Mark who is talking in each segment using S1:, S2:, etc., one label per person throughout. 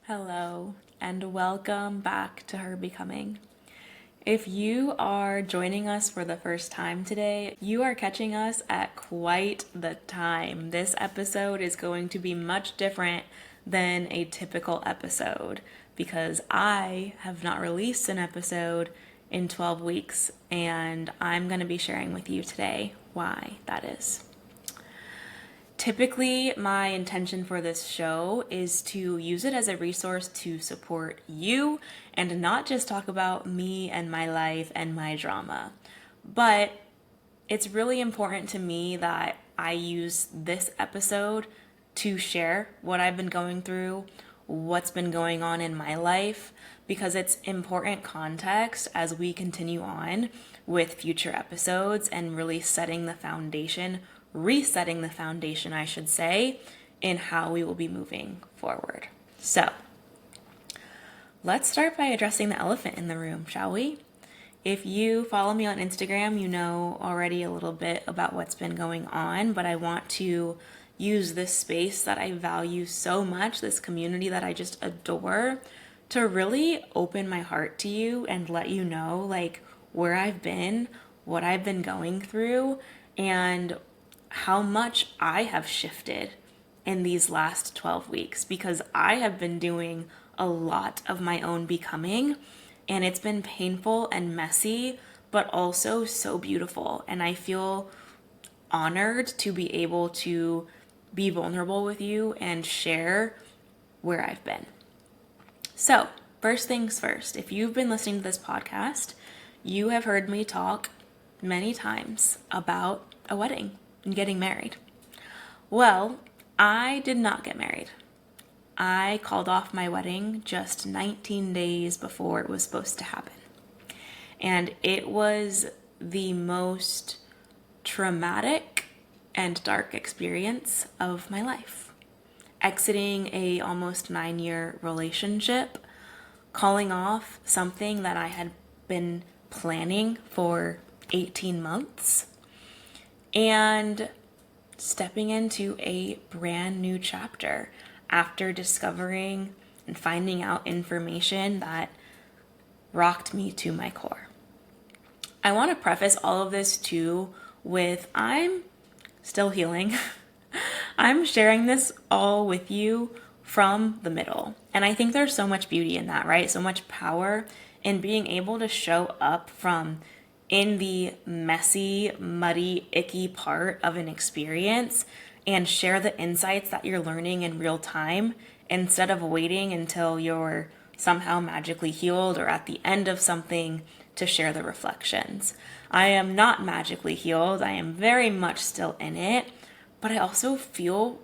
S1: Hello, and welcome back to Her Becoming. If you are joining us for the first time today, you are catching us at quite the time. This episode is going to be much different than a typical episode because I have not released an episode in 12 weeks, and I'm going to be sharing with you today why that is. Typically, my intention for this show is to use it as a resource to support you and not just talk about me and my life and my drama. But it's really important to me that I use this episode to share what I've been going through, what's been going on in my life, because it's important context as we continue on with future episodes and really resetting the foundation, I should say, in how we will be moving forward. So, let's start by addressing the elephant in the room, shall we? If you follow me on Instagram, you know already a little bit about what's been going on, but I want to use this space that I value so much, this community that I just adore, to really open my heart to you and let you know where I've been, what I've been going through, and how much I have shifted in these last 12 weeks, because I have been doing a lot of my own becoming, and it's been painful and messy, but also so beautiful. And I feel honored to be able to be vulnerable with you and share where I've been. So, first things first, if you've been listening to this podcast, you have heard me talk many times about a wedding and getting married. Well, I did not get married. I called off my wedding just 19 days before it was supposed to happen. And it was the most traumatic and dark experience of my life. Exiting a almost 9-year relationship, calling off something that I had been planning for 18 months, and stepping into a brand new chapter after discovering and finding out information that rocked me to my core. I want to preface all of this too with I'm still healing. I'm sharing this all with you from the middle. And I think there's so much beauty in that, right? So much power in being able to show up from in the messy, muddy, icky part of an experience and share the insights that you're learning in real time instead of waiting until you're somehow magically healed or at the end of something to share the reflections. I am not magically healed. I am very much still in it, but I also feel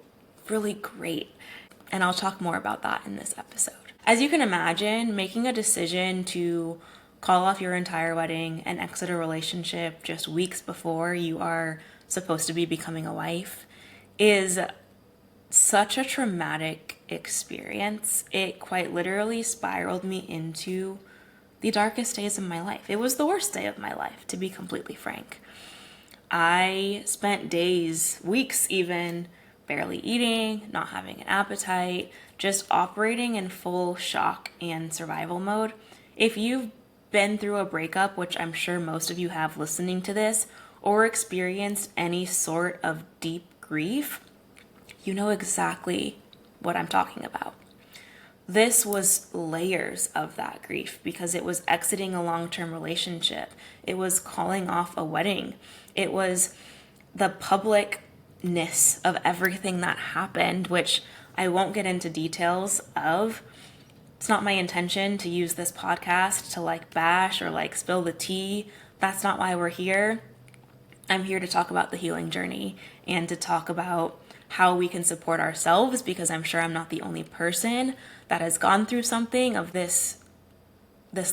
S1: really great. And I'll talk more about that in this episode. As you can imagine, making a decision to call off your entire wedding and exit a relationship just weeks before you are supposed to be becoming a wife is such a traumatic experience. It quite literally spiraled me into the darkest days of my life. It was the worst day of my life, to be completely frank. I spent days, weeks even, barely eating, not having an appetite, just operating in full shock and survival mode. If you've been through a breakup, which I'm sure most of you have listening to this, or experienced any sort of deep grief, you know exactly what I'm talking about. This was layers of that grief because it was exiting a long-term relationship. It was calling off a wedding. It was the publicness of everything that happened, which I won't get into details of. It's not my intention to use this podcast to bash or spill the tea. That's not why we're here. I'm here to talk about the healing journey and to talk about how we can support ourselves, because I'm sure I'm not the only person that has gone through something of this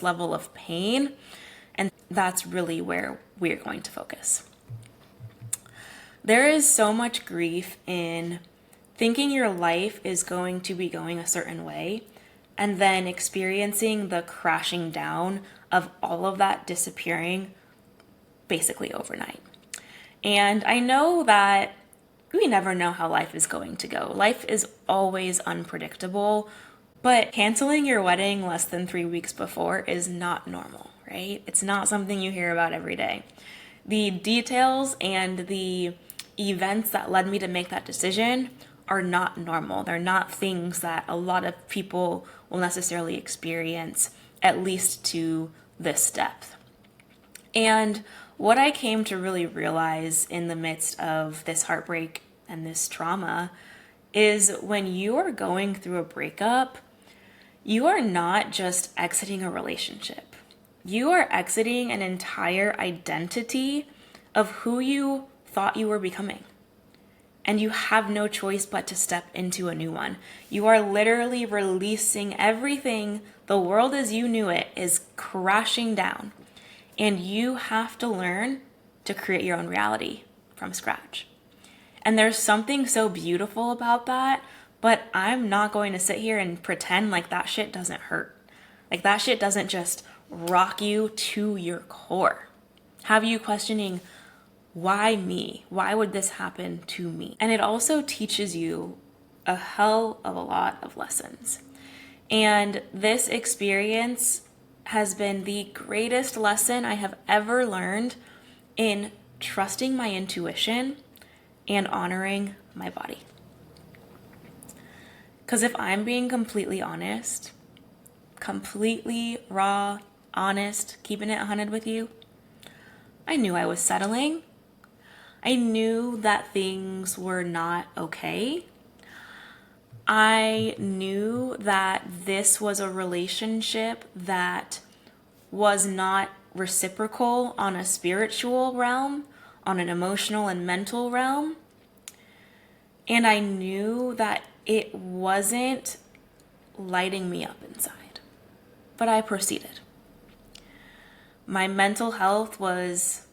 S1: level of pain. And that's really where we're going to focus. There is so much grief in thinking your life is going to be going a certain way and then experiencing the crashing down of all of that disappearing basically overnight. And I know that we never know how life is going to go. Life is always unpredictable, but canceling your wedding less than 3 weeks before is not normal, right? It's not something you hear about every day. The details and the events that led me to make that decision are not normal. They're not things that a lot of people will necessarily experience, at least to this depth. And what I came to really realize in the midst of this heartbreak and this trauma is when you are going through a breakup, you are not just exiting a relationship. You are exiting an entire identity of who you thought you were becoming. And you have no choice but to step into a new one. You are literally releasing everything. The world as you knew it is crashing down. And you have to learn to create your own reality from scratch. And there's something so beautiful about that, but I'm not going to sit here and pretend like that shit doesn't hurt. Like that shit doesn't just rock you to your core. Have you questioning, why me? Why would this happen to me? And it also teaches you a hell of a lot of lessons. And this experience has been the greatest lesson I have ever learned in trusting my intuition and honoring my body. Because if I'm being completely honest, completely raw, honest, keeping it 100 with you, I knew I was settling. I knew that things were not okay. I knew that this was a relationship that was not reciprocal on a spiritual realm, on an emotional and mental realm. And I knew that it wasn't lighting me up inside. But I proceeded. My mental health was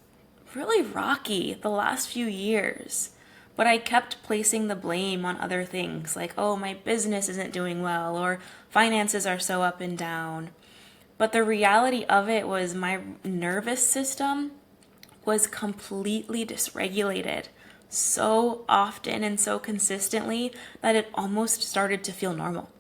S1: really rocky the last few years. But I kept placing the blame on other things like, oh, my business isn't doing well, or finances are so up and down. But the reality of it was my nervous system was completely dysregulated so often and so consistently that it almost started to feel normal.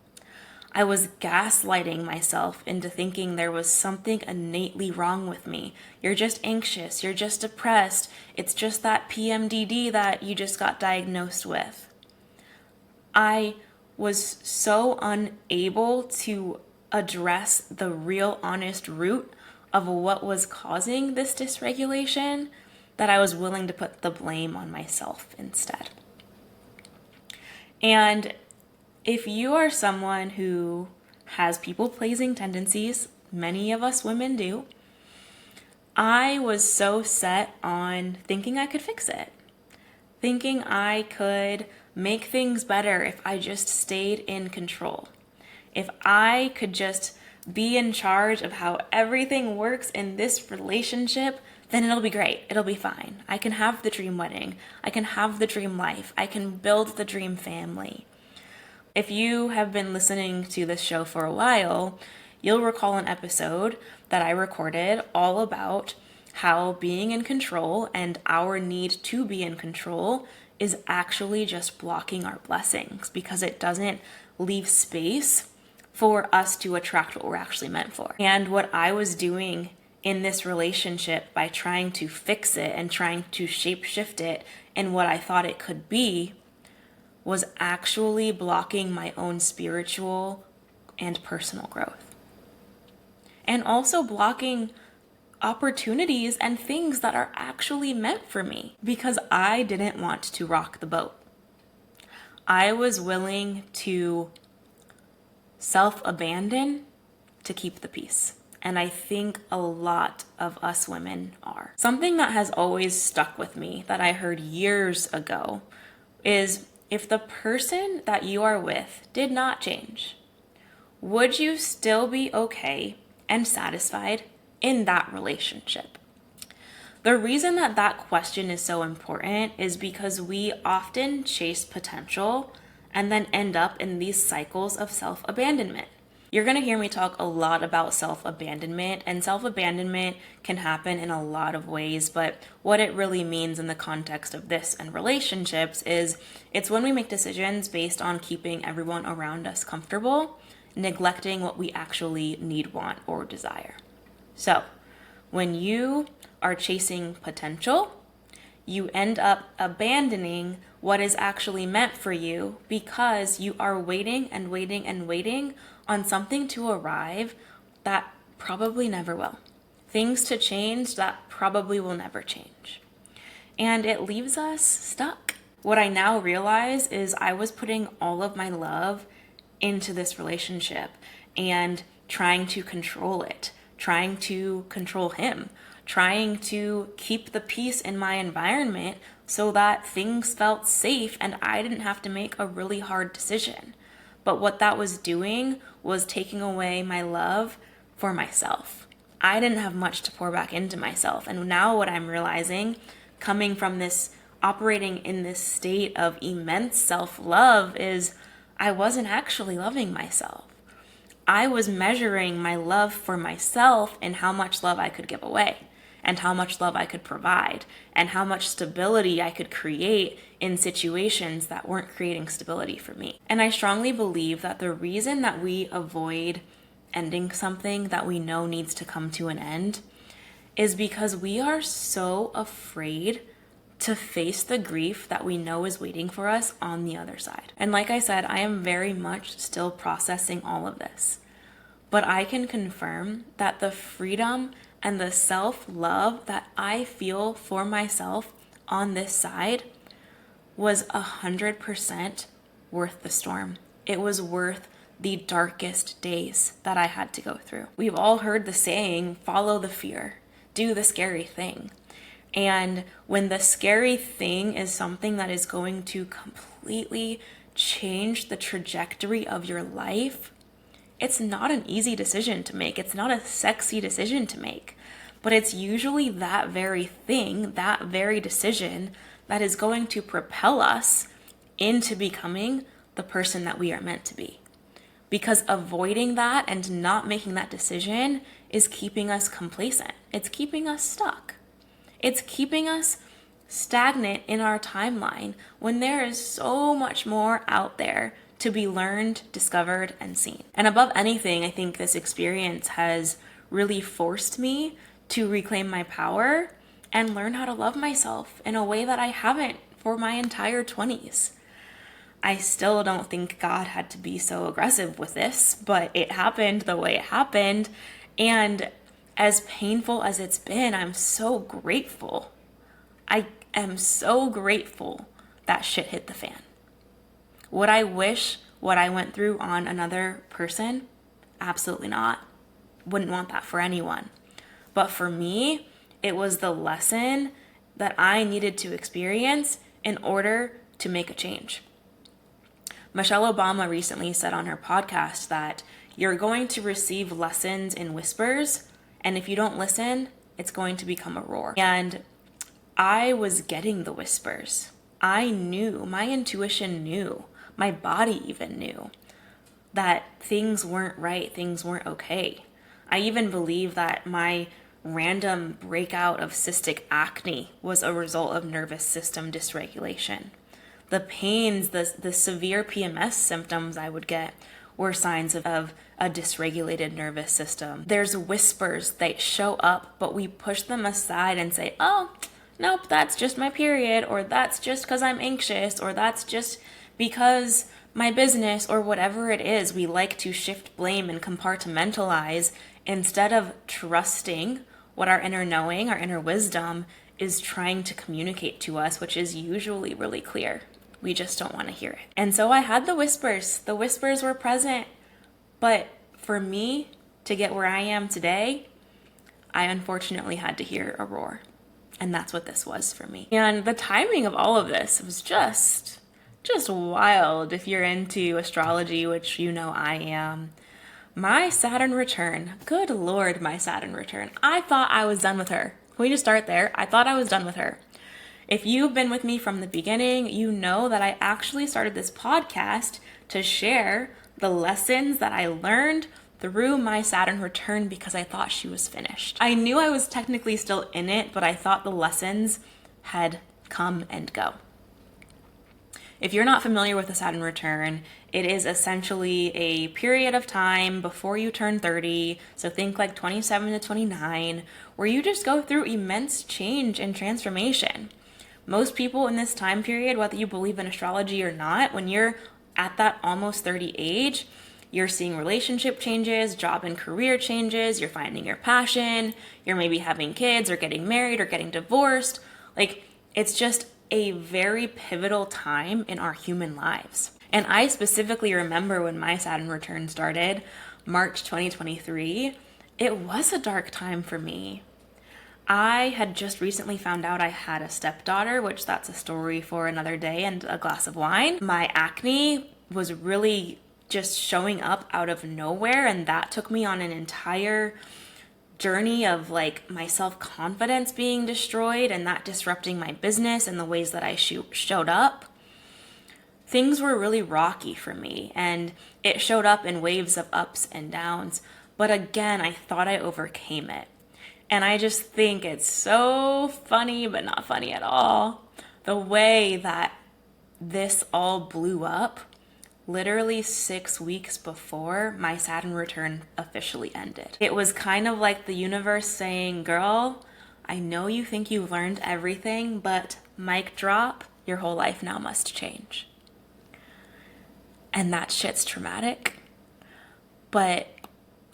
S1: I was gaslighting myself into thinking there was something innately wrong with me. You're just anxious, you're just depressed, it's just that PMDD that you just got diagnosed with. I was so unable to address the real honest root of what was causing this dysregulation that I was willing to put the blame on myself instead. And if you are someone who has people-pleasing tendencies, many of us women do, I was so set on thinking I could fix it, thinking I could make things better if I just stayed in control. If I could just be in charge of how everything works in this relationship, then it'll be great. It'll be fine. I can have the dream wedding. I can have the dream life. I can build the dream family. If you have been listening to this show for a while, you'll recall an episode that I recorded all about how being in control and our need to be in control is actually just blocking our blessings because it doesn't leave space for us to attract what we're actually meant for. And what I was doing in this relationship by trying to fix it and trying to shape-shift it in what I thought it could be was actually blocking my own spiritual and personal growth. And also blocking opportunities and things that are actually meant for me because I didn't want to rock the boat. I was willing to self-abandon to keep the peace. And I think a lot of us women are. Something that has always stuck with me that I heard years ago is if the person that you are with did not change, would you still be okay and satisfied in that relationship? The reason that that question is so important is because we often chase potential and then end up in these cycles of self-abandonment. You're going to hear me talk a lot about self-abandonment, and self-abandonment can happen in a lot of ways, but what it really means in the context of this and relationships is it's when we make decisions based on keeping everyone around us comfortable, neglecting what we actually need, want, or desire. So, when you are chasing potential, you end up abandoning what is actually meant for you because you are waiting and waiting and waiting on something to arrive that probably never will. Things to change that probably will never change. And it leaves us stuck. What I now realize is I was putting all of my love into this relationship and trying to control it, trying to control him, trying to keep the peace in my environment so that things felt safe and I didn't have to make a really hard decision. But what that was doing was taking away my love for myself. I didn't have much to pour back into myself. And now what I'm realizing, coming from this, operating in this state of immense self-love, is I wasn't actually loving myself. I was measuring my love for myself in how much love I could give away, and how much love I could provide, and how much stability I could create in situations that weren't creating stability for me. And I strongly believe that the reason that we avoid ending something that we know needs to come to an end is because we are so afraid to face the grief that we know is waiting for us on the other side. And like I said, I am very much still processing all of this. But I can confirm that the freedom and the self-love that I feel for myself on this side was 100% worth the storm. It was worth the darkest days that I had to go through. We've all heard the saying, follow the fear, do the scary thing. And when the scary thing is something that is going to completely change the trajectory of your life, it's not an easy decision to make. It's not a sexy decision to make. But it's usually that very thing, that very decision, that is going to propel us into becoming the person that we are meant to be. Because avoiding that and not making that decision is keeping us complacent. It's keeping us stuck. It's keeping us stagnant in our timeline when there is so much more out there to be learned, discovered, and seen. And above anything, I think this experience has really forced me to reclaim my power and learn how to love myself in a way that I haven't for my entire 20s. I still don't think God had to be so aggressive with this, but it happened the way it happened. And as painful as it's been, I'm so grateful. I am so grateful that shit hit the fan. Would I wish what I went through on another person? Absolutely not. Wouldn't want that for anyone. But for me, it was the lesson that I needed to experience in order to make a change. Michelle Obama recently said on her podcast that you're going to receive lessons in whispers, and if you don't listen, it's going to become a roar. And I was getting the whispers. I knew, my intuition knew, my body even knew that things weren't right, things weren't okay. I even believe that my random breakout of cystic acne was a result of nervous system dysregulation. The pains, the severe PMS symptoms I would get were signs of a dysregulated nervous system. There's whispers that show up, but we push them aside and say, oh, nope, that's just my period, or that's just because I'm anxious, or that's just because my business, or whatever it is. We like to shift blame and compartmentalize instead of trusting what our inner knowing, our inner wisdom is trying to communicate to us, which is usually really clear. We just don't want to hear it. And so I had the whispers. The whispers were present. But for me to get where I am today, I unfortunately had to hear a roar. And that's what this was for me. And the timing of all of this was just wild. If you're into astrology, which you know I am, my Saturn return, good Lord, my Saturn return. I thought I was done with her. Can we just start there? I thought I was done with her. If you've been with me from the beginning, you know that I actually started this podcast to share the lessons that I learned through my Saturn return because I thought she was finished. I knew I was technically still in it, but I thought the lessons had come and go. If you're not familiar with the Saturn return, it is essentially a period of time before you turn 30, so think like 27 to 29, where you just go through immense change and transformation. Most people in this time period, whether you believe in astrology or not, when you're at that almost 30 age, you're seeing relationship changes, job and career changes, you're finding your passion, you're maybe having kids or getting married or getting divorced. Like, it's just a very pivotal time in our human lives. And I specifically remember when my Saturn return started, March 2023, it was a dark time for me. I had just recently found out I had a stepdaughter, which that's a story for another day and a glass of wine. My acne was really just showing up out of nowhere, and that took me on an entire journey of like my self-confidence being destroyed and that disrupting my business and the ways that I showed up. Things were really rocky for me, and it showed up in waves of ups and downs. But again, I thought I overcame it. And I just think it's so funny, but not funny at all, the way that this all blew up literally 6 weeks before my Saturn return officially ended. It was kind of like the universe saying, girl, I know you think you've learned everything, but mic drop, your whole life now must change. And that shit's traumatic. But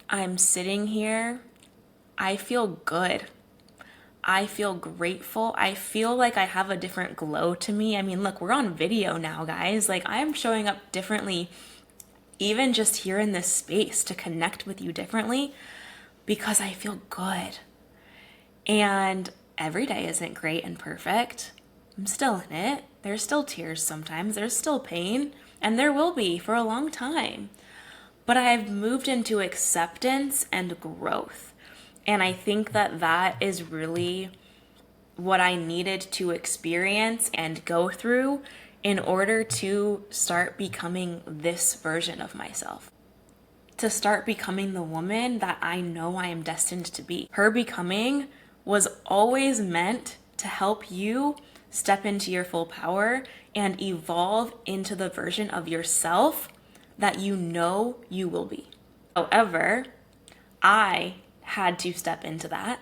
S1: I'm sitting here, I feel good. I feel grateful. I feel like I have a different glow to me. I mean, look, we're on video now, guys. Like, I am showing up differently, even just here in this space, to connect with you differently because I feel good. And every day isn't great and perfect. I'm still in it. There's still tears sometimes. There's still pain, and there will be for a long time. But I've moved into acceptance and growth. And I think that that is really what I needed to experience and go through in order to start becoming this version of myself. To start becoming the woman that I know I am destined to be. Her becoming was always meant to help you step into your full power and evolve into the version of yourself that you know you will be. However, I had to step into that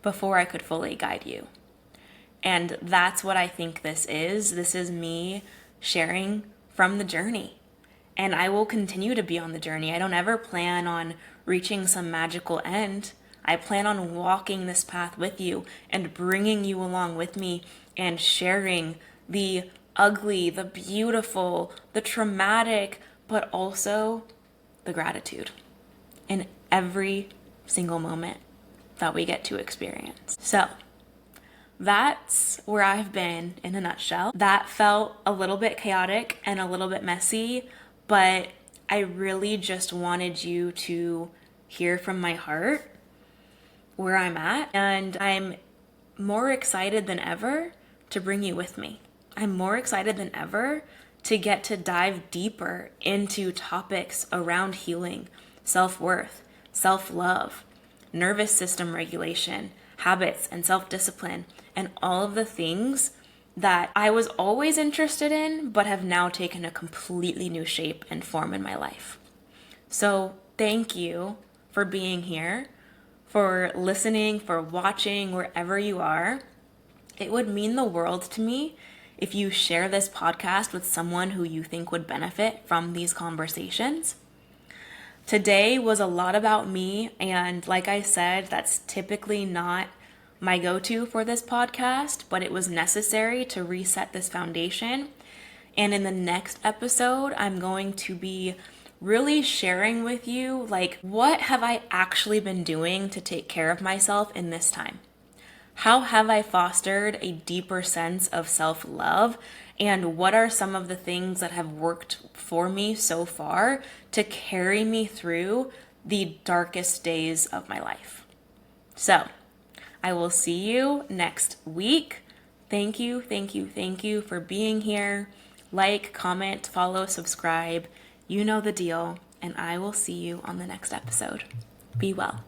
S1: before I could fully guide you. And that's what I think this is. This is me sharing from the journey. And I will continue to be on the journey. I don't ever plan on reaching some magical end. I plan on walking this path with you and bringing you along with me and sharing the ugly, the beautiful, the traumatic, but also the gratitude in every single moment that we get to experience. So that's where I've been in a nutshell. That felt a little bit chaotic and a little bit messy, but I really just wanted you to hear from my heart where I'm at, and I'm more excited than ever to bring you with me. I'm more excited than ever to get to dive deeper into topics around healing, self-worth, self-love, nervous system regulation, habits and self-discipline, and all of the things that I was always interested in, but have now taken a completely new shape and form in my life. So thank you for being here, for listening, for watching, wherever you are. It would mean the world to me if you share this podcast with someone who you think would benefit from these conversations. Today was a lot about me, and like I said, that's typically not my go-to for this podcast, but it was necessary to reset this foundation. And in the next episode, I'm going to be really sharing with you, like, what have I actually been doing to take care of myself in this time? How have I fostered a deeper sense of self-love? And what are some of the things that have worked for me so far to carry me through the darkest days of my life? So, I will see you next week. Thank you for being here. Like, comment, follow, subscribe. You know the deal. and I will see you on the next episode. Be well.